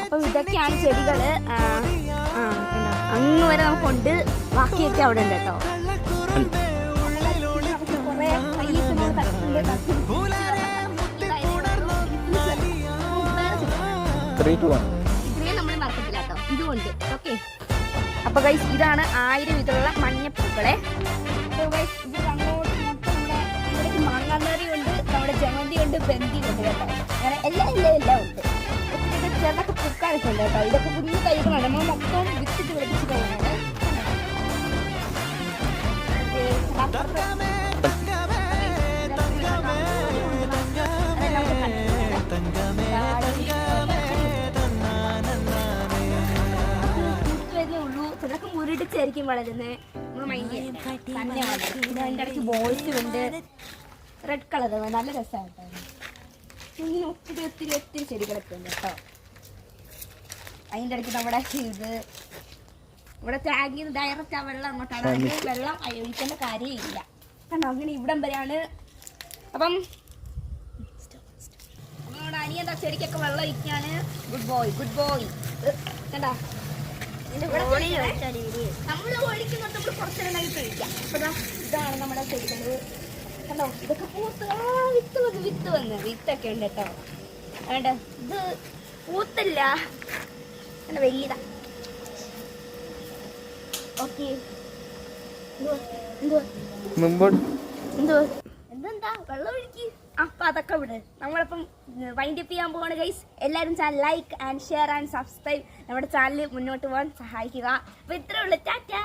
അപ്പം ഇതൊക്കെയാണ് ചെടികള്. അങ്ങ് വരെ നമുക്കുണ്ട്, ബാക്കിയൊക്കെ അവിടെ ഉണ്ട് കേട്ടോ. നമ്മൾ മറക്കത്തില്ല കേട്ടോ, ഇതുകൊണ്ട്. ഓക്കെ, അപ്പൊ ഗൈസ് ഇതാണ് 1000 ഇതിലുള്ള മഞ്ഞപ്പൂക്കളെ. അങ്ങോട്ട് മാങ്ങാന്നറി ഉണ്ട്, നമ്മുടെ ജമന്തി ഉണ്ട്, ബന്ദി ഉണ്ട് കേട്ടോ. അങ്ങനെ എല്ലാം ഉണ്ട്. ചെറുതൊക്കെ പൂക്കാനൊക്കെ ഉണ്ട് കേട്ടോ. ഇതൊക്കെ കുഞ്ഞു തൈകളാണ്, നമ്മൾ മൊത്തം വിത്തിട്ട് വിളിപ്പിച്ച് പോകുന്നത്. ചിലക്ക് മുരടിച്ചായിരിക്കും വളരുന്നത്, നമ്മൾ മൈൻഡ് തന്നെ വളരും. പിന്നെ അതിൻ്റെ ഇടയ്ക്ക് ബോൾസ് ഉണ്ട്, റെഡ് കളർ, നല്ല രസമാണ് കേട്ടോ. ഇങ്ങനെ ഒത്തിരി ചെടികളൊക്കെ ഉണ്ട് കേട്ടോ. അതിൻ്റെ ഇടയ്ക്ക് നമ്മുടെ ഇത് ഇവിടെ ടാങ്കിൽ നിന്ന് ഡയറക്റ്റ് ആ വെള്ളം അങ്ങോട്ടാണ്. അതിന് വെള്ളം ഒഴിക്കേണ്ട കാര്യമില്ല കണ്ടോ. അങ്ങനെ ഇവിടം വരെയാണ്. അപ്പം നമ്മുടെ അനിയന്താ ചെടിക്കൊക്കെ വെള്ളം ഒഴിക്കാണ്. ഗുഡ് ബോയ് കണ്ടോ. നമ്മൾ ഒഴിക്കുമ്പോൾ നമ്മൾ കുറച്ചേരം കഴിഞ്ഞിട്ട് ഒഴിക്കാം. അപ്പൊ ഇതാണ് നമ്മുടെ ചെടികൾ കണ്ടോ. ഇതൊക്കെ പൂത്ത് വിത്തൊക്കെ ഉണ്ട് കേട്ടോ. വേണ്ട ഇത് പൂത്തില്ല, വലിയതാ. ഓക്കെ, എന്തെന്താ വെള്ളം ഒഴുക്കി. അപ്പൊ അതൊക്കെ വിട്. നമ്മളിപ്പം വൈൻഡ് അപ്പ് ചെയ്യാൻ പോവാണ് ഗൈസ്. എല്ലാവരും channel like and share and subscribe. നമ്മുടെ ചാനൽ മുന്നോട്ട് പോകാൻ സഹായിക്കുക. അപ്പൊ ഇത്രേ ഉള്ളൂ. ടാറ്റാ.